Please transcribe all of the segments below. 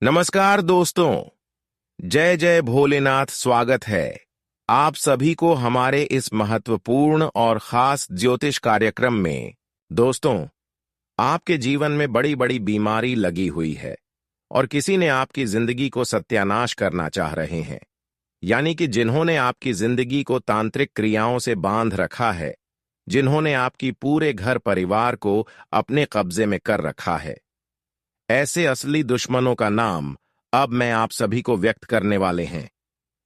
नमस्कार दोस्तों। जय जय भोलेनाथ। स्वागत है आप सभी को हमारे इस महत्वपूर्ण और खास ज्योतिष कार्यक्रम में। दोस्तों, आपके जीवन में बड़ी बड़ी बीमारी लगी हुई है और किसी ने आपकी जिंदगी को सत्यानाश करना चाह रहे हैं, यानी कि जिन्होंने आपकी जिंदगी को तांत्रिक क्रियाओं से बांध रखा है, जिन्होंने आपकी पूरे घर परिवार को अपने कब्जे में कर रखा है। ऐसे असली दुश्मनों का नाम अब मैं आप सभी को व्यक्त करने वाले हैं,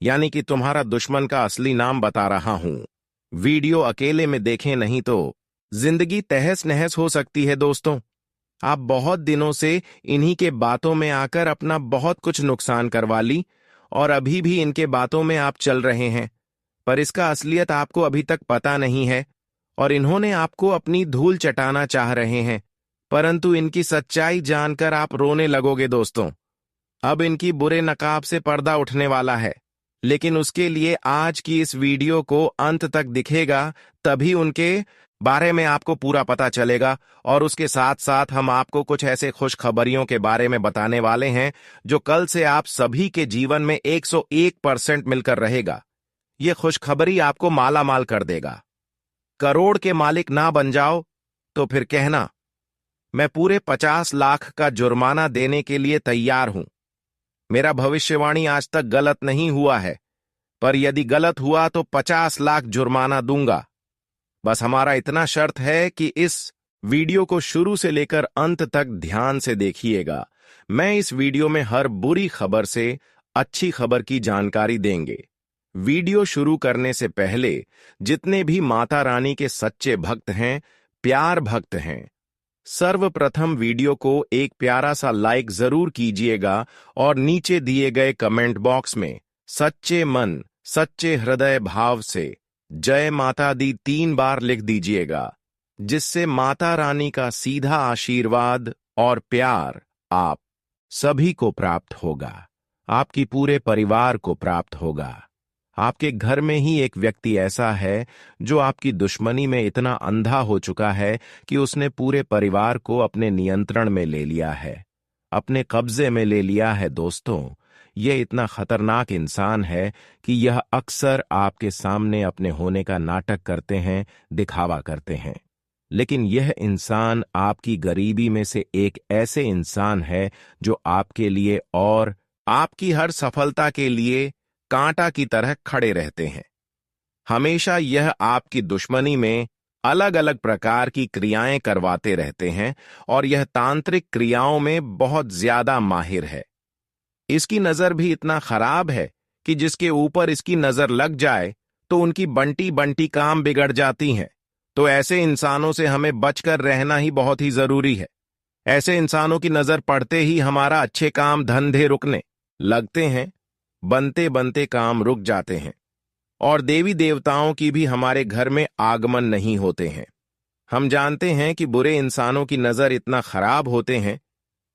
यानी कि तुम्हारा दुश्मन का असली नाम बता रहा हूं। वीडियो अकेले में देखें, नहीं तो जिंदगी तहस नहस हो सकती है। दोस्तों, आप बहुत दिनों से इन्हीं के बातों में आकर अपना बहुत कुछ नुकसान करवा ली और अभी भी इनके बातों में आप चल रहे हैं, पर इसका असलियत आपको अभी तक पता नहीं है और इन्होंने आपको अपनी धूल चटाना चाह रहे हैं, परंतु इनकी सच्चाई जानकर आप रोने लगोगे। दोस्तों, अब इनकी बुरे नकाब से पर्दा उठने वाला है, लेकिन उसके लिए आज की इस वीडियो को अंत तक दिखेगा, तभी उनके बारे में आपको पूरा पता चलेगा। और उसके साथ साथ हम आपको कुछ ऐसे खुशखबरियों के बारे में बताने वाले हैं जो कल से आप सभी के जीवन में 101% मिलकर रहेगा। ये खुशखबरी आपको माला माल कर देगा। करोड़ के मालिक ना बन जाओ तो फिर कहना, मैं पूरे 50 लाख का जुर्माना देने के लिए तैयार हूं। मेरा भविष्यवाणी आज तक गलत नहीं हुआ है, पर यदि गलत हुआ तो 50 लाख जुर्माना दूंगा। बस हमारा इतना शर्त है कि इस वीडियो को शुरू से लेकर अंत तक ध्यान से देखिएगा। मैं इस वीडियो में हर बुरी खबर से अच्छी खबर की जानकारी देंगे। वीडियो शुरू करने से पहले जितने भी माता रानी के सच्चे भक्त हैं, प्यार भक्त हैं, सर्वप्रथम वीडियो को एक प्यारा सा लाइक जरूर कीजिएगा और नीचे दिए गए कमेंट बॉक्स में सच्चे मन सच्चे हृदय भाव से जय माता दी 3 बार लिख दीजिएगा, जिससे माता रानी का सीधा आशीर्वाद और प्यार आप सभी को प्राप्त होगा, आपकी पूरे परिवार को प्राप्त होगा। आपके घर में ही एक व्यक्ति ऐसा है जो आपकी दुश्मनी में इतना अंधा हो चुका है कि उसने पूरे परिवार को अपने नियंत्रण में ले लिया है, अपने कब्जे में ले लिया है। दोस्तों, यह इतना खतरनाक इंसान है कि यह अक्सर आपके सामने अपने होने का नाटक करते हैं, दिखावा करते हैं, लेकिन यह इंसान आपकी गरीबी में से एक ऐसे इंसान है जो आपके लिए और आपकी हर सफलता के लिए कांटा की तरह खड़े रहते हैं। हमेशा यह आपकी दुश्मनी में अलग अलग प्रकार की क्रियाएं करवाते रहते हैं और यह तांत्रिक क्रियाओं में बहुत ज्यादा माहिर है। इसकी नजर भी इतना खराब है कि जिसके ऊपर इसकी नजर लग जाए तो उनकी बंटी बंटी काम बिगड़ जाती हैं। तो ऐसे इंसानों से हमें बचकर रहना ही बहुत ही जरूरी है। ऐसे इंसानों की नजर पड़ते ही हमारा अच्छे काम धंधे रुकने लगते हैं, बनते बनते काम रुक जाते हैं और देवी देवताओं की भी हमारे घर में आगमन नहीं होते हैं। हम जानते हैं कि बुरे इंसानों की नजर इतना खराब होते हैं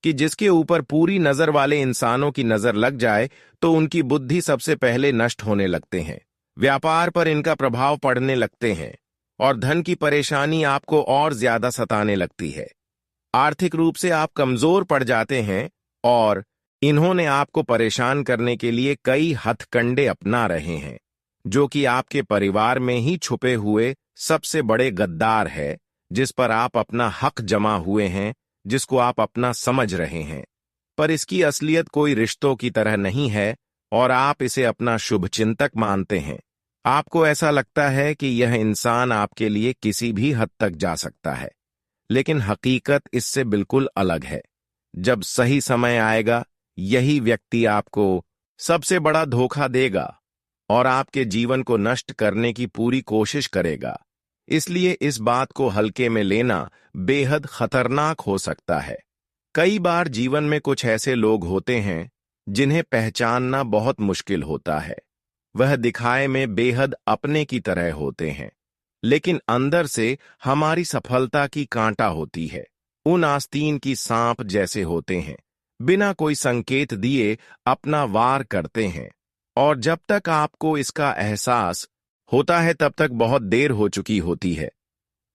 कि जिसके ऊपर पूरी नजर वाले इंसानों की नजर लग जाए तो उनकी बुद्धि सबसे पहले नष्ट होने लगते हैं, व्यापार पर इनका प्रभाव पड़ने लगते हैं और धन की परेशानी आपको और ज्यादा सताने लगती है। आर्थिक रूप से आप कमजोर पड़ जाते हैं और इन्होंने आपको परेशान करने के लिए कई हथकंडे अपना रहे हैं, जो कि आपके परिवार में ही छुपे हुए सबसे बड़े गद्दार है, जिस पर आप अपना हक जमा हुए हैं, जिसको आप अपना समझ रहे हैं, पर इसकी असलियत कोई रिश्तों की तरह नहीं है और आप इसे अपना शुभचिंतक मानते हैं। आपको ऐसा लगता है कि यह इंसान आपके लिए किसी भी हद तक जा सकता है, लेकिन हकीकत इससे बिल्कुल अलग है। जब सही समय आएगा, यही व्यक्ति आपको सबसे बड़ा धोखा देगा और आपके जीवन को नष्ट करने की पूरी कोशिश करेगा। इसलिए इस बात को हल्के में लेना बेहद खतरनाक हो सकता है। कई बार जीवन में कुछ ऐसे लोग होते हैं जिन्हें पहचानना बहुत मुश्किल होता है। वह दिखाए में बेहद अपने की तरह होते हैं, लेकिन अंदर से हमारी सफलता की कांटा होती है। उन आस्तीन की सांप जैसे होते हैं, बिना कोई संकेत दिए अपना वार करते हैं और जब तक आपको इसका एहसास होता है तब तक बहुत देर हो चुकी होती है।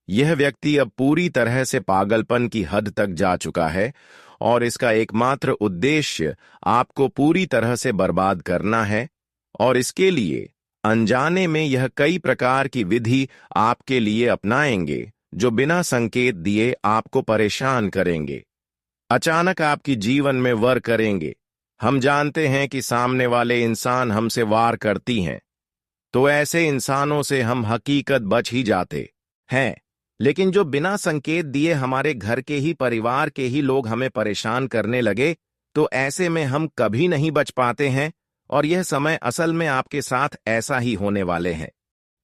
यह व्यक्ति अब पूरी तरह से पागलपन की हद तक जा चुका है और इसका एकमात्र उद्देश्य आपको पूरी तरह से बर्बाद करना है। और इसके लिए अनजाने में यह कई प्रकार की विधि आपके लिए अपनाएंगे जो बिना संकेत दिए आपको परेशान करेंगे, अचानक आपकी जीवन में वार करेंगे। हम जानते हैं कि सामने वाले इंसान हमसे वार करती हैं, तो ऐसे इंसानों से हम हकीकत बच ही जाते हैं। लेकिन जो बिना संकेत दिए हमारे घर के ही परिवार के ही लोग हमें परेशान करने लगे, तो ऐसे में हम कभी नहीं बच पाते हैं। और यह समय असल में आपके साथ ऐसा ही होने वाले हैं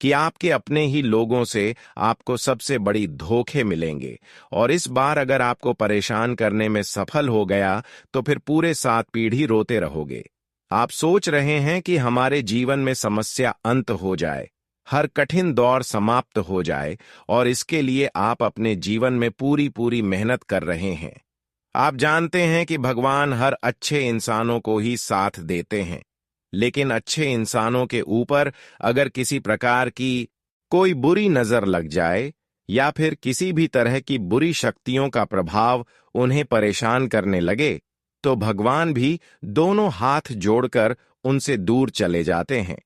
कि आपके अपने ही लोगों से आपको सबसे बड़ी धोखे मिलेंगे। और इस बार अगर आपको परेशान करने में सफल हो गया तो फिर पूरे 7 पीढ़ी रोते रहोगे। आप सोच रहे हैं कि हमारे जीवन में समस्या अंत हो जाए, हर कठिन दौर समाप्त हो जाए, और इसके लिए आप अपने जीवन में पूरी पूरी मेहनत कर रहे हैं। आप जानते हैं कि भगवान हर अच्छे इंसानों को ही साथ देते हैं, लेकिन अच्छे इंसानों के ऊपर अगर किसी प्रकार की कोई बुरी नजर लग जाए या फिर किसी भी तरह की बुरी शक्तियों का प्रभाव उन्हें परेशान करने लगे, तो भगवान भी दोनों हाथ जोड़कर उनसे दूर चले जाते हैं।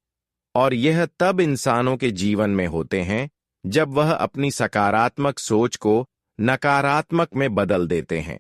और यह तब इंसानों के जीवन में होते हैं जब वह अपनी सकारात्मक सोच को नकारात्मक में बदल देते हैं।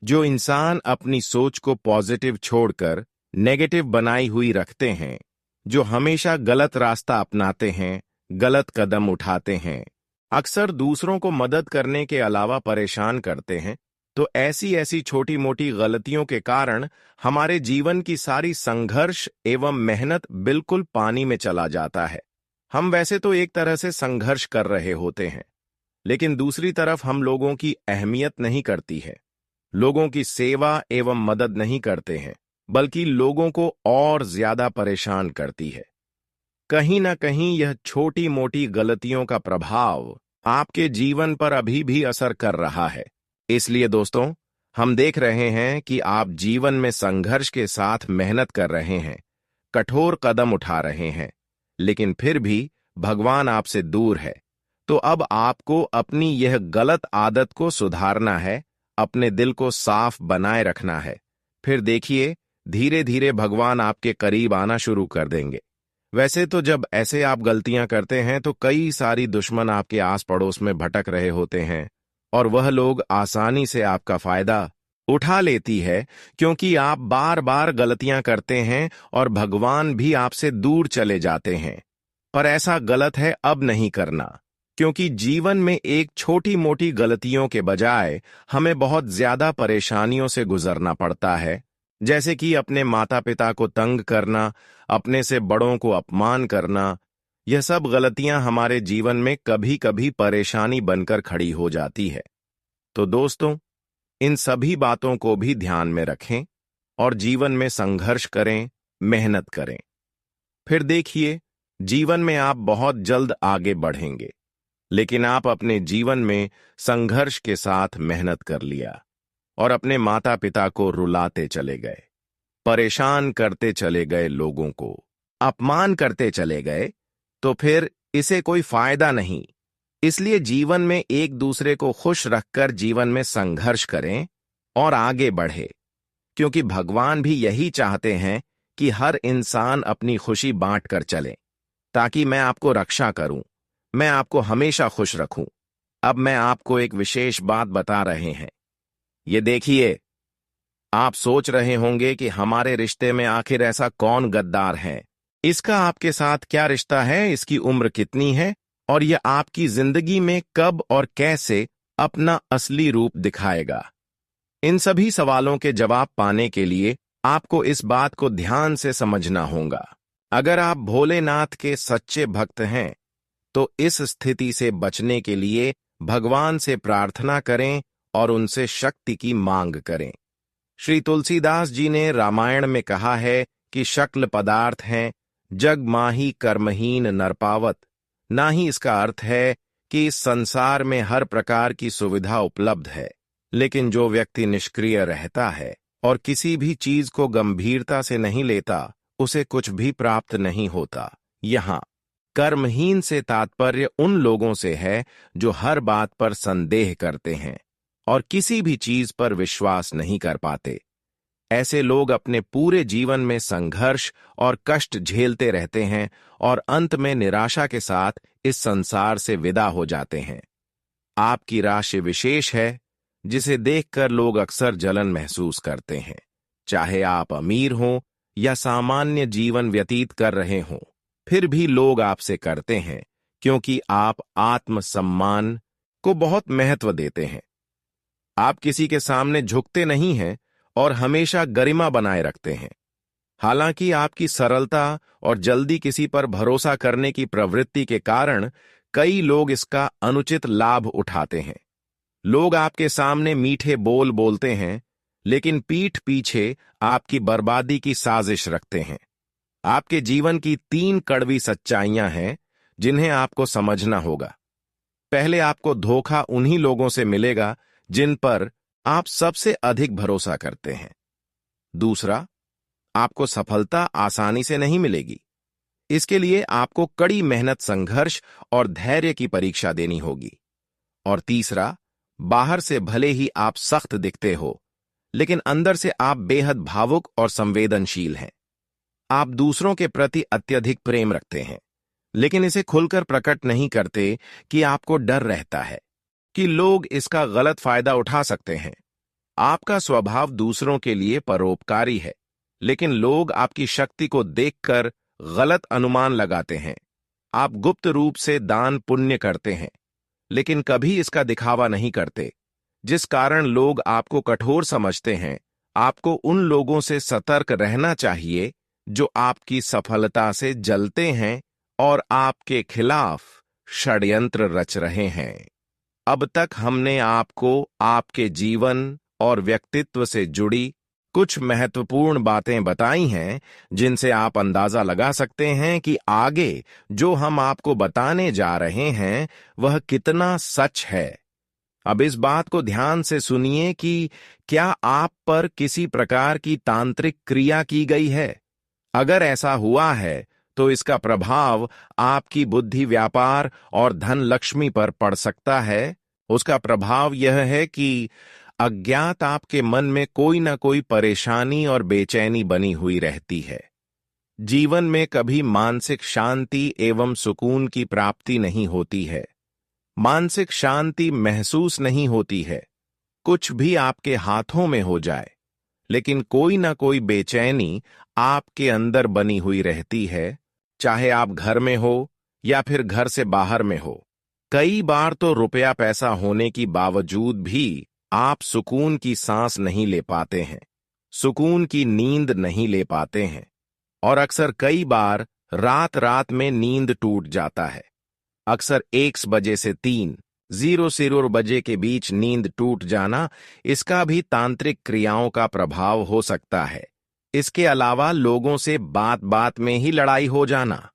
जो इंसान अपनी सोच को पॉजिटिव छोड़कर नेगेटिव बनाई हुई रखते हैं, जो हमेशा गलत रास्ता अपनाते हैं, गलत कदम उठाते हैं, अक्सर दूसरों को मदद करने के अलावा परेशान करते हैं, तो ऐसी ऐसी छोटी मोटी गलतियों के कारण हमारे जीवन की सारी संघर्ष एवं मेहनत बिल्कुल पानी में चला जाता है। हम वैसे तो एक तरह से संघर्ष कर रहे होते हैं, लेकिन दूसरी तरफ हम लोगों की अहमियत नहीं करती है, लोगों की सेवा एवं मदद नहीं करते हैं, बल्कि लोगों को और ज्यादा परेशान करती है। कहीं ना कहीं यह छोटी मोटी गलतियों का प्रभाव आपके जीवन पर अभी भी असर कर रहा है। इसलिए दोस्तों, हम देख रहे हैं कि आप जीवन में संघर्ष के साथ मेहनत कर रहे हैं, कठोर कदम उठा रहे हैं, लेकिन फिर भी भगवान आपसे दूर है। तो अब आपको अपनी यह गलत आदत को सुधारना है, अपने दिल को साफ बनाए रखना है। फिर देखिए, धीरे धीरे भगवान आपके करीब आना शुरू कर देंगे। वैसे तो जब ऐसे आप गलतियां करते हैं तो कई सारी दुश्मन आपके आस पड़ोस में भटक रहे होते हैं, और वह लोग आसानी से आपका फायदा उठा लेती है, क्योंकि आप बार बार गलतियां करते हैं और भगवान भी आपसे दूर चले जाते हैं। पर ऐसा गलत है अब नहीं करना, क्योंकि जीवन में एक छोटी मोटी गलतियों के बजाय हमें बहुत ज्यादा परेशानियों से गुजरना पड़ता है, जैसे कि अपने माता पिता को तंग करना, अपने से बड़ों को अपमान करना। यह सब गलतियां हमारे जीवन में कभी कभी परेशानी बनकर खड़ी हो जाती है। तो दोस्तों, इन सभी बातों को भी ध्यान में रखें और जीवन में संघर्ष करें, मेहनत करें। फिर देखिए, जीवन में आप बहुत जल्द आगे बढ़ेंगे। लेकिन आप अपने जीवन में संघर्ष के साथ मेहनत कर लिया और अपने माता पिता को रुलाते चले गए, परेशान करते चले गए, लोगों को अपमान करते चले गए, तो फिर इसे कोई फायदा नहीं। इसलिए जीवन में एक दूसरे को खुश रखकर जीवन में संघर्ष करें और आगे बढ़े, क्योंकि भगवान भी यही चाहते हैं कि हर इंसान अपनी खुशी बांट कर चले, ताकि मैं आपको रक्षा करूं, मैं आपको हमेशा खुश रखूं। अब मैं आपको एक विशेष बात बता रहे हैं। ये देखिए, आप सोच रहे होंगे कि हमारे रिश्ते में आखिर ऐसा कौन गद्दार है, इसका आपके साथ क्या रिश्ता है, इसकी उम्र कितनी है, और यह आपकी जिंदगी में कब और कैसे अपना असली रूप दिखाएगा। इन सभी सवालों के जवाब पाने के लिए आपको इस बात को ध्यान से समझना होगा। अगर आप भोलेनाथ के सच्चे भक्त हैं, तो इस स्थिति से बचने के लिए भगवान से प्रार्थना करें और उनसे शक्ति की मांग करें। श्री तुलसीदास जी ने रामायण में कहा है कि शक्ल पदार्थ हैं, जग माही कर्महीन नर पावत। ना ही इसका अर्थ है कि इस संसार में हर प्रकार की सुविधा उपलब्ध है, लेकिन जो व्यक्ति निष्क्रिय रहता है और किसी भी चीज को गंभीरता से नहीं लेता, उसे कुछ भी प्राप्त नहीं होता। यहाँ कर्महीन से तात्पर्य उन लोगों से है जो हर बात पर संदेह करते हैं, और किसी भी चीज पर विश्वास नहीं कर पाते। ऐसे लोग अपने पूरे जीवन में संघर्ष और कष्ट झेलते रहते हैं और अंत में निराशा के साथ इस संसार से विदा हो जाते हैं। आपकी राशि विशेष है, जिसे देखकर लोग अक्सर जलन महसूस करते हैं। चाहे आप अमीर हों या सामान्य जीवन व्यतीत कर रहे हों, फिर भी लोग आपसे करते हैं, क्योंकि आप आत्मसम्मान को बहुत महत्व देते हैं। आप किसी के सामने झुकते नहीं हैं और हमेशा गरिमा बनाए रखते हैं। हालांकि आपकी सरलता और जल्दी किसी पर भरोसा करने की प्रवृत्ति के कारण कई लोग इसका अनुचित लाभ उठाते हैं। लोग आपके सामने मीठे बोल बोलते हैं, लेकिन पीठ पीछे आपकी बर्बादी की साजिश रखते हैं। आपके जीवन की 3 कड़वी सच्चाइयां हैं, जिन्हें आपको समझना होगा। पहले, आपको धोखा उन्हीं लोगों से मिलेगा जिन पर आप सबसे अधिक भरोसा करते हैं। दूसरा, आपको सफलता आसानी से नहीं मिलेगी। इसके लिए आपको कड़ी मेहनत, संघर्ष और धैर्य की परीक्षा देनी होगी। और तीसरा, बाहर से भले ही आप सख्त दिखते हो, लेकिन अंदर से आप बेहद भावुक और संवेदनशील हैं। आप दूसरों के प्रति अत्यधिक प्रेम रखते हैं, लेकिन इसे खुलकर प्रकट नहीं करते कि आपको डर रहता है कि लोग इसका गलत फायदा उठा सकते हैं। आपका स्वभाव दूसरों के लिए परोपकारी है, लेकिन लोग आपकी शक्ति को देखकर गलत अनुमान लगाते हैं। आप गुप्त रूप से दान पुण्य करते हैं, लेकिन कभी इसका दिखावा नहीं करते, जिस कारण लोग आपको कठोर समझते हैं। आपको उन लोगों से सतर्क रहना चाहिए जो आपकी सफलता से जलते हैं और आपके खिलाफ षड्यंत्र रच रहे हैं। अब तक हमने आपको आपके जीवन और व्यक्तित्व से जुड़ी कुछ महत्वपूर्ण बातें बताई हैं, जिनसे आप अंदाजा लगा सकते हैं कि आगे जो हम आपको बताने जा रहे हैं वह कितना सच है। अब इस बात को ध्यान से सुनिए कि क्या आप पर किसी प्रकार की तांत्रिक क्रिया की गई है। अगर ऐसा हुआ है, तो इसका प्रभाव आपकी बुद्धि, व्यापार और धन लक्ष्मी पर पड़ सकता है। उसका प्रभाव यह है कि अज्ञात आपके मन में कोई ना कोई परेशानी और बेचैनी बनी हुई रहती है। जीवन में कभी मानसिक शांति एवं सुकून की प्राप्ति नहीं होती है। मानसिक शांति महसूस नहीं होती है। कुछ भी आपके हाथों में हो जाए, लेकिन कोई ना कोई बेचैनी आपके अंदर बनी हुई रहती है, चाहे आप घर में हो या फिर घर से बाहर में हो। कई बार तो रुपया पैसा होने की बावजूद भी आप सुकून की सांस नहीं ले पाते हैं, सुकून की नींद नहीं ले पाते हैं, और अक्सर कई बार रात रात में नींद टूट जाता है। अक्सर 1 बजे से 3:00 बजे के बीच नींद टूट जाना, इसका भी तांत्रिक क्रियाओं का प्रभाव हो सकता है। इसके अलावा लोगों से बात बात में ही लड़ाई हो जाना।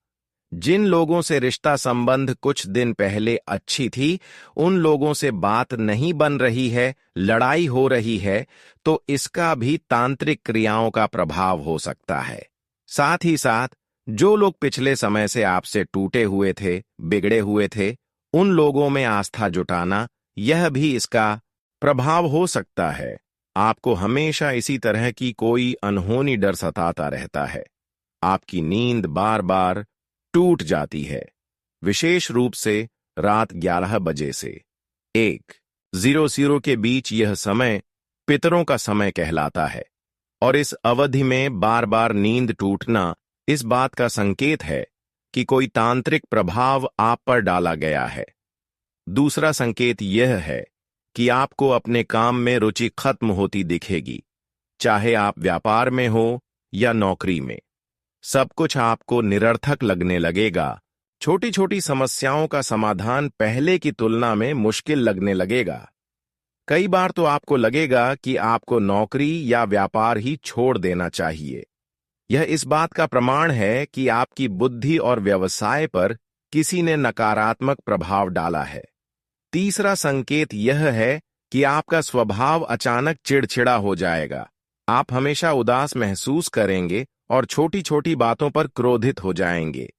जिन लोगों से रिश्ता संबंध कुछ दिन पहले अच्छी थी, उन लोगों से बात नहीं बन रही है, लड़ाई हो रही है, तो इसका भी तांत्रिक क्रियाओं का प्रभाव हो सकता है। साथ ही साथ जो लोग पिछले समय से आपसे टूटे हुए थे, बिगड़े हुए थे, उन लोगों में आस्था जुटाना, यह भी इसका प्रभाव हो सकता है। आपको हमेशा इसी तरह की कोई अनहोनी डर सताता रहता है। आपकी नींद बार बार टूट जाती है, विशेष रूप से रात 11 बजे से 1:00 के बीच। यह समय पितरों का समय कहलाता है, और इस अवधि में बार बार नींद टूटना इस बात का संकेत है कि कोई तांत्रिक प्रभाव आप पर डाला गया है। दूसरा संकेत यह है कि आपको अपने काम में रुचि खत्म होती दिखेगी, चाहे आप व्यापार में हो या नौकरी में। सब कुछ आपको निरर्थक लगने लगेगा। छोटी छोटी समस्याओं का समाधान पहले की तुलना में मुश्किल लगने लगेगा। कई बार तो आपको लगेगा कि आपको नौकरी या व्यापार ही छोड़ देना चाहिए। यह इस बात का प्रमाण है कि आपकी बुद्धि और व्यवसाय पर किसी ने नकारात्मक प्रभाव डाला है। तीसरा संकेत यह है कि आपका स्वभाव अचानक चिड़चिड़ा हो जाएगा। आप हमेशा उदास महसूस करेंगे और छोटी छोटी बातों पर क्रोधित हो जाएंगे।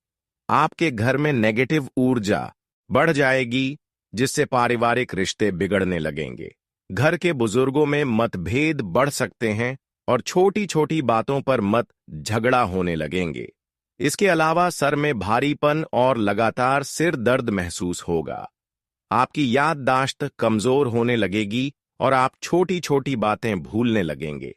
आपके घर में नेगेटिव ऊर्जा बढ़ जाएगी, जिससे पारिवारिक रिश्ते बिगड़ने लगेंगे। घर के बुजुर्गों में मतभेद बढ़ सकते हैं और छोटी छोटी बातों पर मत झगड़ा होने लगेंगे। इसके अलावा सर में भारीपन और लगातार सिर दर्द महसूस होगा। आपकी याददाश्त कमजोर होने लगेगी और आप छोटी छोटी बातें भूलने लगेंगे।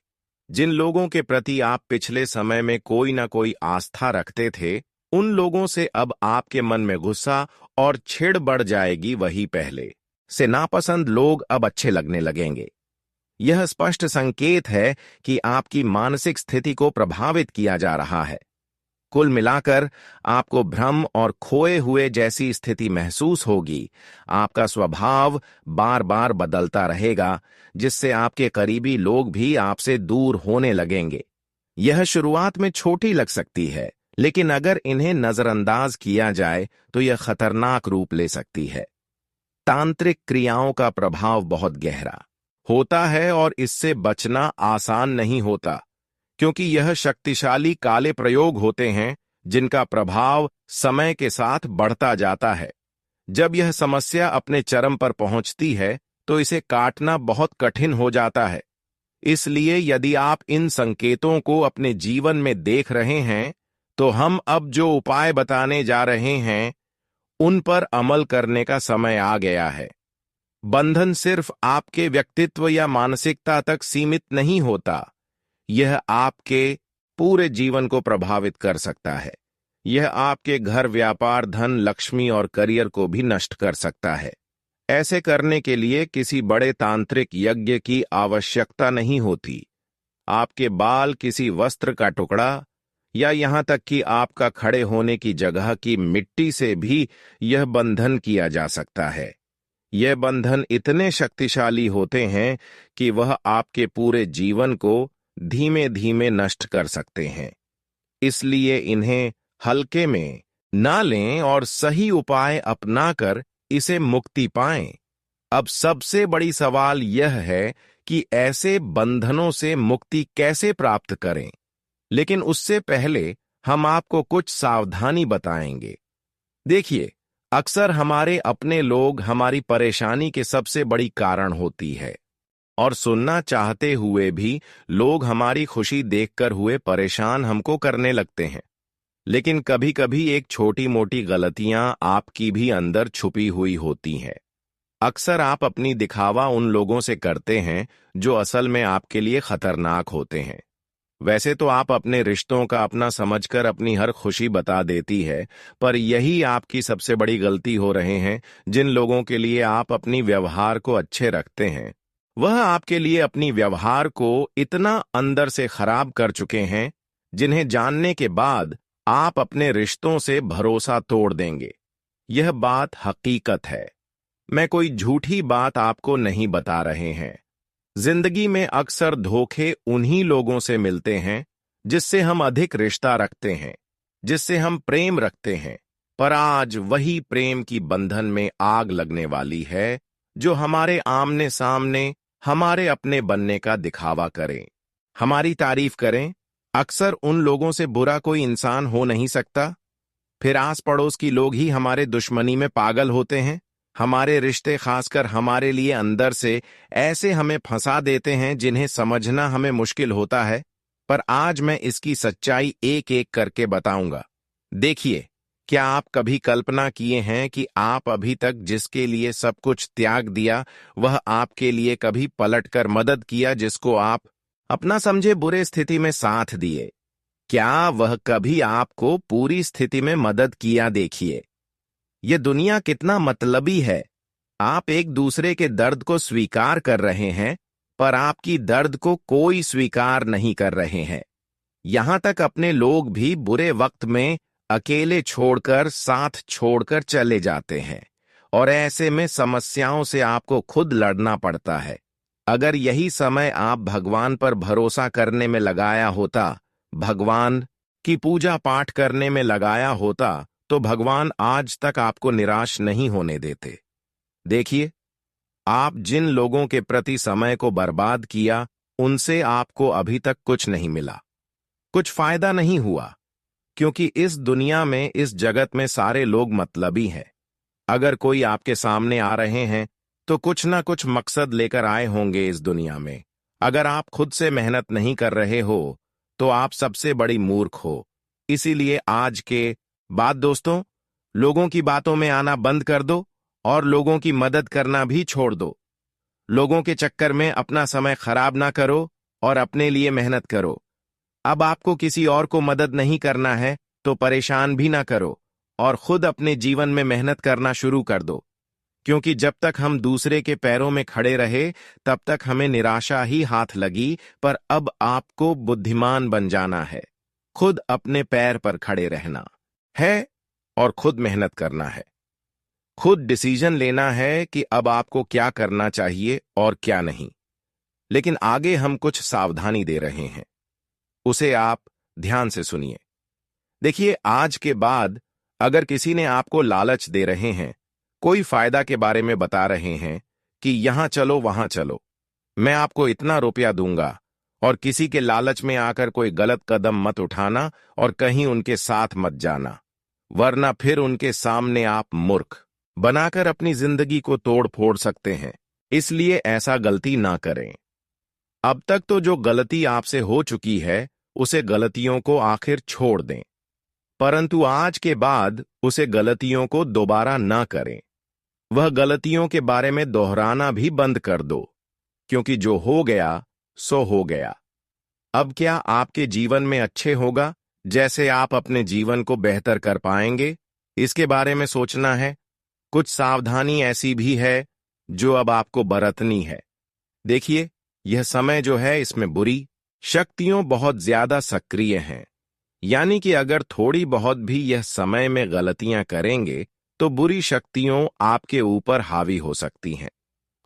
जिन लोगों के प्रति आप पिछले समय में कोई ना कोई आस्था रखते थे, उन लोगों से अब आपके मन में गुस्सा और छिड़ बढ़ जाएगी। वही पहले से नापसंद लोग अब अच्छे लगने लगेंगे। यह स्पष्ट संकेत है कि आपकी मानसिक स्थिति को प्रभावित किया जा रहा है। कुल मिलाकर आपको भ्रम और खोए हुए जैसी स्थिति महसूस होगी। आपका स्वभाव बार बार बदलता रहेगा, जिससे आपके करीबी लोग भी आपसे दूर होने लगेंगे। यह शुरुआत में छोटी लग सकती है, लेकिन अगर इन्हें नजरअंदाज किया जाए तो यह खतरनाक रूप ले सकती है। तांत्रिक क्रियाओं का प्रभाव बहुत गहरा होता है और इससे बचना आसान नहीं होता, क्योंकि यह शक्तिशाली काले प्रयोग होते हैं जिनका प्रभाव समय के साथ बढ़ता जाता है। जब यह समस्या अपने चरम पर पहुंचती है तो इसे काटना बहुत कठिन हो जाता है। इसलिए यदि आप इन संकेतों को अपने जीवन में देख रहे हैं, तो हम अब जो उपाय बताने जा रहे हैं उन पर अमल करने का समय आ गया है। बंधन सिर्फ आपके व्यक्तित्व या मानसिकता तक सीमित नहीं होता, यह आपके पूरे जीवन को प्रभावित कर सकता है। यह आपके घर, व्यापार, धन, लक्ष्मी और करियर को भी नष्ट कर सकता है। ऐसे करने के लिए किसी बड़े तांत्रिक यज्ञ की आवश्यकता नहीं होती। आपके बाल, किसी वस्त्र का टुकड़ा या यहां तक कि आपका खड़े होने की जगह की मिट्टी से भी यह बंधन किया जा सकता है। यह बंधन इतने शक्तिशाली होते हैं कि वह आपके पूरे जीवन को धीमे धीमे नष्ट कर सकते हैं। इसलिए इन्हें हल्के में ना लें और सही उपाय अपनाकर इसे मुक्ति पाएं। अब सबसे बड़ी सवाल यह है कि ऐसे बंधनों से मुक्ति कैसे प्राप्त करें। लेकिन उससे पहले हम आपको कुछ सावधानी बताएंगे। देखिए, अक्सर हमारे अपने लोग हमारी परेशानी के सबसे बड़ी कारण होती है, और सुनना चाहते हुए भी लोग हमारी खुशी देखकर हुए परेशान हमको करने लगते हैं। लेकिन कभी कभी एक छोटी मोटी गलतियां आपकी भी अंदर छुपी हुई होती हैं। अक्सर आप अपनी दिखावा उन लोगों से करते हैं जो असल में आपके लिए खतरनाक होते हैं। वैसे तो आप अपने रिश्तों का अपना समझकर अपनी हर खुशी बता देती है, पर यही आपकी सबसे बड़ी गलती हो रहे हैं। जिन लोगों के लिए आप अपनी व्यवहार को अच्छे रखते हैं, वह आपके लिए अपनी व्यवहार को इतना अंदर से खराब कर चुके हैं, जिन्हें जानने के बाद आप अपने रिश्तों से भरोसा तोड़ देंगे। यह बात हकीकत है। मैं कोई झूठी बात आपको नहीं बता रहे हैं। जिंदगी में अक्सर धोखे उन्हीं लोगों से मिलते हैं जिससे हम अधिक रिश्ता रखते हैं, जिससे हम प्रेम रखते हैं, पर आज वही प्रेम की बंधन में आग लगने वाली है जो हमारे आमने सामने हमारे अपने बनने का दिखावा करें, हमारी तारीफ करें। अक्सर उन लोगों से बुरा कोई इंसान हो नहीं सकता। फिर आस पड़ोस की लोग ही हमारे दुश्मनी में पागल होते हैं। हमारे रिश्ते, खासकर हमारे लिए, अंदर से ऐसे हमें फंसा देते हैं जिन्हें समझना हमें मुश्किल होता है। पर आज मैं इसकी सच्चाई एक एक करके बताऊंगा। देखिए, क्या आप कभी कल्पना किए हैं कि आप अभी तक जिसके लिए सब कुछ त्याग दिया, वह आपके लिए कभी पलटकर मदद किया? जिसको आप अपना समझे बुरे स्थिति में साथ दिए, क्या वह कभी आपको पूरी स्थिति में मदद किया? देखिए, यह दुनिया कितना मतलबी है। आप एक दूसरे के दर्द को स्वीकार कर रहे हैं, पर आपकी दर्द को कोई स्वीकार नहीं कर रहे हैं। यहां तक अपने लोग भी बुरे वक्त में अकेले छोड़कर, साथ छोड़कर चले जाते हैं, और ऐसे में समस्याओं से आपको खुद लड़ना पड़ता है। अगर यही समय आप भगवान पर भरोसा करने में लगाया होता, भगवान की पूजा पाठ करने में लगाया होता, तो भगवान आज तक आपको निराश नहीं होने देते। देखिए, आप जिन लोगों के प्रति समय को बर्बाद किया, उनसे आपको अभी तक कुछ नहीं मिला, कुछ फायदा नहीं हुआ, क्योंकि इस दुनिया में, इस जगत में सारे लोग मतलबी हैं। अगर कोई आपके सामने आ रहे हैं तो कुछ ना कुछ मकसद लेकर आए होंगे इस दुनिया में। अगर आप खुद से मेहनत नहीं कर रहे हो तो आप सबसे बड़ी मूर्ख हो। इसीलिए आज के बाद दोस्तों, लोगों की बातों में आना बंद कर दो और लोगों की मदद करना भी छोड़ दो। लोगों के चक्कर में अपना समय खराब ना करो और अपने लिए मेहनत करो। अब आपको किसी और को मदद नहीं करना है तो परेशान भी ना करो और खुद अपने जीवन में मेहनत करना शुरू कर दो, क्योंकि जब तक हम दूसरे के पैरों में खड़े रहे तब तक हमें निराशा ही हाथ लगी। पर अब आपको बुद्धिमान बन जाना है, खुद अपने पैर पर खड़े रहना है और खुद मेहनत करना है। खुद डिसीजन लेना है कि अब आपको क्या करना चाहिए और क्या नहीं। लेकिन आगे हम कुछ सावधानी दे रहे हैं, उसे आप ध्यान से सुनिए। देखिए, आज के बाद अगर किसी ने आपको लालच दे रहे हैं, कोई फायदा के बारे में बता रहे हैं कि यहां चलो वहां चलो, मैं आपको इतना रुपया दूंगा, और किसी के लालच में आकर कोई गलत कदम मत उठाना और कहीं उनके साथ मत जाना, वरना फिर उनके सामने आप मूर्ख बनाकर अपनी जिंदगी को तोड़ फोड़ सकते हैं। इसलिए ऐसा गलती ना करें। अब तक तो जो गलती आपसे हो चुकी है उसे गलतियों को आखिर छोड़ दें, परंतु आज के बाद उसे गलतियों को दोबारा ना करें। वह गलतियों के बारे में दोहराना भी बंद कर दो, क्योंकि जो हो गया सो हो गया। अब क्या आपके जीवन में अच्छे होगा, जैसे आप अपने जीवन को बेहतर कर पाएंगे, इसके बारे में सोचना है। कुछ सावधानी ऐसी भी है जो अब आपको बरतनी है। देखिए, यह समय जो है इसमें बुरी शक्तियां बहुत ज्यादा सक्रिय हैं, यानी कि अगर थोड़ी बहुत भी यह समय में गलतियां करेंगे तो बुरी शक्तियों आपके ऊपर हावी हो सकती हैं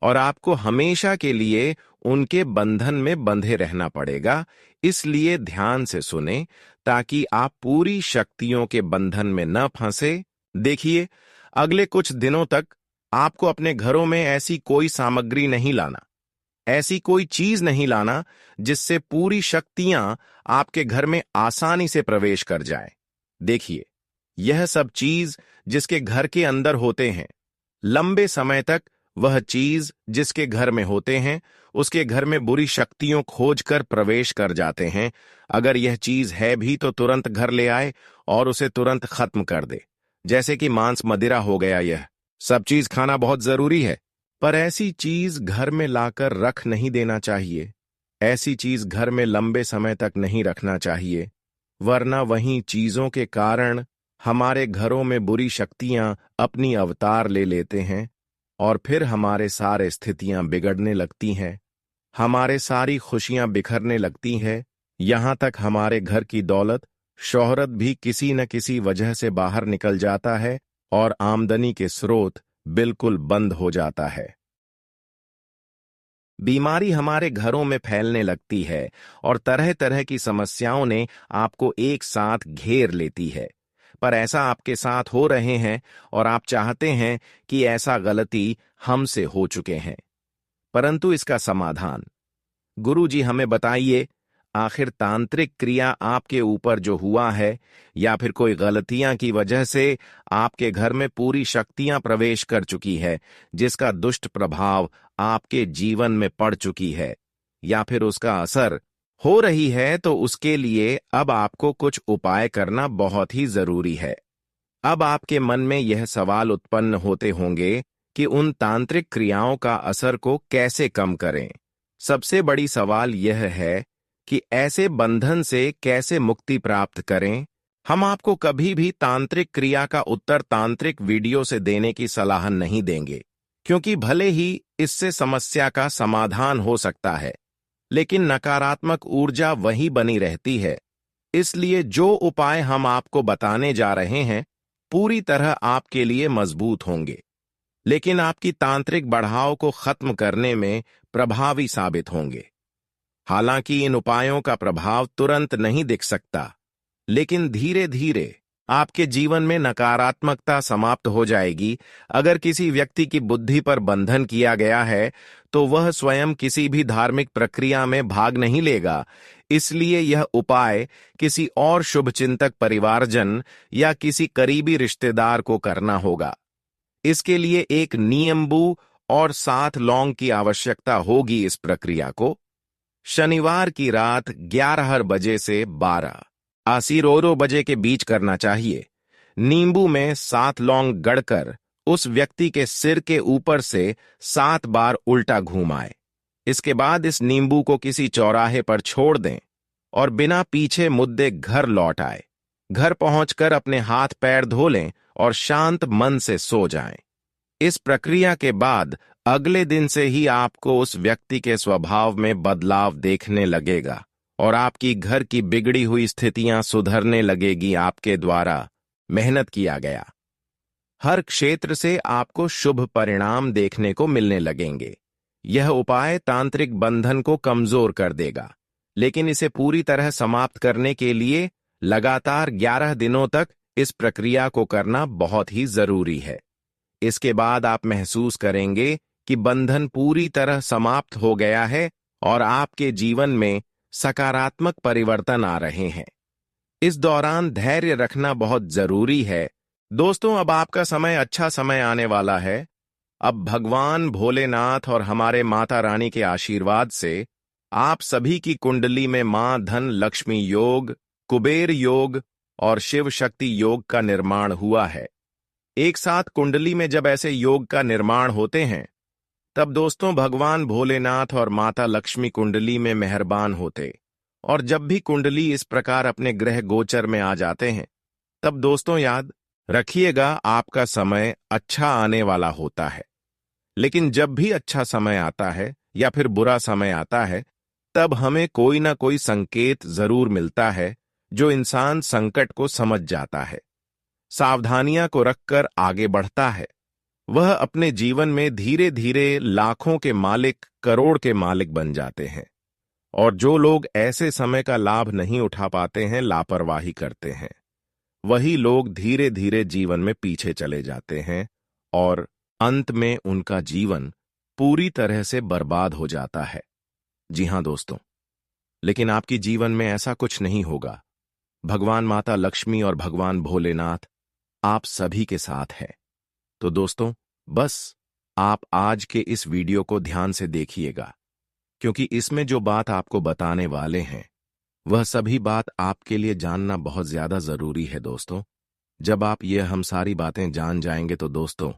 और आपको हमेशा के लिए उनके बंधन में बंधे रहना पड़ेगा। इसलिए ध्यान से सुने ताकि आप पूरी शक्तियों के बंधन में न फंसे। देखिए, अगले कुछ दिनों तक आपको अपने घरों में ऐसी कोई सामग्री नहीं लाना, ऐसी कोई चीज नहीं लाना जिससे पूरी शक्तियां आपके घर में आसानी से प्रवेश कर जाए। देखिए, यह सब चीज जिसके घर के अंदर होते हैं, लंबे समय तक वह चीज जिसके घर में होते हैं उसके घर में बुरी शक्तियों खोजकर प्रवेश कर जाते हैं। अगर यह चीज है भी तो तुरंत घर ले आए और उसे तुरंत खत्म कर दे। जैसे कि मांस मदिरा हो गया, यह सब चीज खाना बहुत जरूरी है, पर ऐसी चीज घर में लाकर रख नहीं देना चाहिए। ऐसी चीज घर में लंबे समय तक नहीं रखना चाहिए, वरना वहीं चीजों के कारण हमारे घरों में बुरी शक्तियां अपनी अवतार ले लेते हैं और फिर हमारे सारे स्थितियां बिगड़ने लगती हैं, हमारे सारी खुशियां बिखरने लगती हैं, यहां तक हमारे घर की दौलत शोहरत भी किसी न किसी वजह से बाहर निकल जाता है और आमदनी के स्रोत बिल्कुल बंद हो जाता है। बीमारी हमारे घरों में फैलने लगती है और तरह तरह की समस्याओं ने आपको एक साथ घेर लेती है। पर ऐसा आपके साथ हो रहे हैं और आप चाहते हैं कि ऐसा गलती हमसे हो चुके हैं, परंतु इसका समाधान गुरु जी हमें बताइए। आखिर तांत्रिक क्रिया आपके ऊपर जो हुआ है या फिर कोई गलतियां की वजह से आपके घर में पूरी शक्तियां प्रवेश कर चुकी है, जिसका दुष्ट प्रभाव आपके जीवन में पड़ चुकी है, या फिर उसका असर हो रही है, तो उसके लिए अब आपको कुछ उपाय करना बहुत ही जरूरी है। अब आपके मन में यह सवाल उत्पन्न होते होंगे कि उन तांत्रिक क्रियाओं का असर को कैसे कम करें। सबसे बड़ी सवाल यह है कि ऐसे बंधन से कैसे मुक्ति प्राप्त करें। हम आपको कभी भी तांत्रिक क्रिया का उत्तर तांत्रिक वीडियो से देने की सलाह नहीं देंगे, क्योंकि भले ही इससे समस्या का समाधान हो सकता है, लेकिन नकारात्मक ऊर्जा वही बनी रहती है। इसलिए जो उपाय हम आपको बताने जा रहे हैं पूरी तरह आपके लिए मजबूत होंगे, लेकिन आपकी तांत्रिक बढ़ाव को खत्म करने में प्रभावी साबित होंगे। हालांकि इन उपायों का प्रभाव तुरंत नहीं दिख सकता, लेकिन धीरे धीरे आपके जीवन में नकारात्मकता समाप्त हो जाएगी। अगर किसी व्यक्ति की बुद्धि पर बंधन किया गया है तो वह स्वयं किसी भी धार्मिक प्रक्रिया में भाग नहीं लेगा। इसलिए यह उपाय किसी और शुभचिंतक परिवारजन या किसी करीबी रिश्तेदार को करना होगा। इसके लिए एक नींबू और 7 लौंग की आवश्यकता होगी। इस प्रक्रिया को शनिवार की रात 11 बजे से 12 बजे के बीच करना चाहिए। नींबू में 7 लौंग गड़कर उस व्यक्ति के सिर के ऊपर से 7 बार उल्टा घुमाए। इसके बाद इस नींबू को किसी चौराहे पर छोड़ दें और बिना पीछे मुद्दे घर लौट आए। घर पहुंचकर अपने हाथ पैर धो लें और शांत मन से सो जाएं। इस प्रक्रिया के बाद अगले दिन से ही आपको उस व्यक्ति के स्वभाव में बदलाव देखने लगेगा और आपकी घर की बिगड़ी हुई स्थितियां सुधरने लगेगी। आपके द्वारा मेहनत किया गया हर क्षेत्र से आपको शुभ परिणाम देखने को मिलने लगेंगे। यह उपाय तांत्रिक बंधन को कमजोर कर देगा, लेकिन इसे पूरी तरह समाप्त करने के लिए लगातार 11 दिनों तक इस प्रक्रिया को करना बहुत ही जरूरी है। इसके बाद आप महसूस करेंगे कि बंधन पूरी तरह समाप्त हो गया है और आपके जीवन में सकारात्मक परिवर्तन आ रहे हैं। इस दौरान धैर्य रखना बहुत जरूरी है। दोस्तों, अब आपका अच्छा समय आने वाला है। अब भगवान भोलेनाथ और हमारे माता रानी के आशीर्वाद से आप सभी की कुंडली में मां धन लक्ष्मी योग, कुबेर योग और शिव शक्ति योग का निर्माण हुआ है। एक साथ कुंडली में जब ऐसे योग का निर्माण होते हैं, तब दोस्तों भगवान भोलेनाथ और माता लक्ष्मी कुंडली में मेहरबान होते। और जब भी कुंडली इस प्रकार अपने ग्रह गोचर में आ जाते हैं, तब दोस्तों याद रखिएगा आपका समय अच्छा आने वाला होता है। लेकिन जब भी अच्छा समय आता है या फिर बुरा समय आता है, तब हमें कोई ना कोई संकेत जरूर मिलता है जो इंसान संकट को समझ जाता है, सावधानियां को रखकर आगे बढ़ता है। वह अपने जीवन में धीरे धीरे लाखों के मालिक, करोड़ के मालिक बन जाते हैं। और जो लोग ऐसे समय का लाभ नहीं उठा पाते हैं, लापरवाही करते हैं, वही लोग धीरे धीरे जीवन में पीछे चले जाते हैं और अंत में उनका जीवन पूरी तरह से बर्बाद हो जाता है। जी हां दोस्तों, लेकिन आपकी जीवन में ऐसा कुछ नहीं होगा। भगवान माता लक्ष्मी और भगवान भोलेनाथ आप सभी के साथ है। तो दोस्तों, बस आप आज के इस वीडियो को ध्यान से देखिएगा, क्योंकि इसमें जो बात आपको बताने वाले हैं, वह सभी बात आपके लिए जानना बहुत ज्यादा जरूरी है। दोस्तों, जब आप हम सारी बातें जान जाएंगे तो दोस्तों,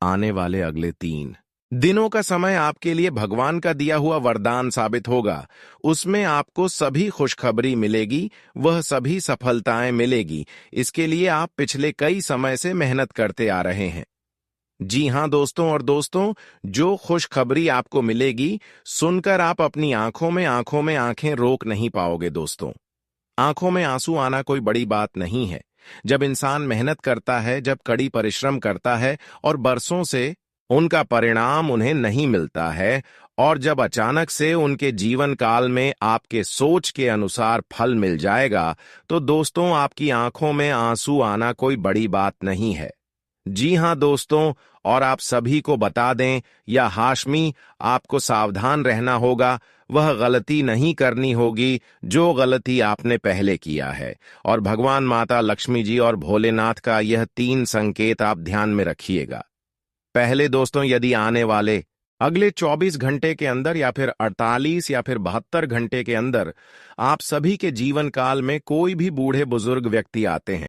आने वाले अगले 3 दिनों का समय आपके लिए भगवान का दिया हुआ वरदान साबित होगा। उसमें आपको सभी खुशखबरी मिलेगी, वह सभी सफलताएं मिलेगी। इसके लिए आप पिछले कई समय से मेहनत करते आ रहे हैं। जी हां दोस्तों, और दोस्तों, जो खुशखबरी आपको मिलेगी, सुनकर आप अपनी आंखों में आंखें रोक नहीं पाओगे। दोस्तों, आंखों में आंसू आना कोई बड़ी बात नहीं है। जब इंसान मेहनत करता है, जब कड़ी परिश्रम करता है और बरसों से उनका परिणाम उन्हें नहीं मिलता है, और जब अचानक से उनके जीवन काल में आपके सोच के अनुसार फल मिल जाएगा, तो दोस्तों आपकी आंखों में आंसू आना कोई बड़ी बात नहीं है। जी हां दोस्तों, और आप सभी को बता दें या हाशमी, आपको सावधान रहना होगा। वह गलती नहीं करनी होगी जो गलती आपने पहले किया है। और भगवान माता लक्ष्मी जी और भोलेनाथ का यह 3 संकेत आप ध्यान में रखिएगा। पहले दोस्तों, यदि आने वाले अगले 24 घंटे के अंदर या फिर 48 या फिर 72 घंटे के अंदर आप सभी के जीवन काल में कोई भी बूढ़े बुजुर्ग व्यक्ति आते हैं,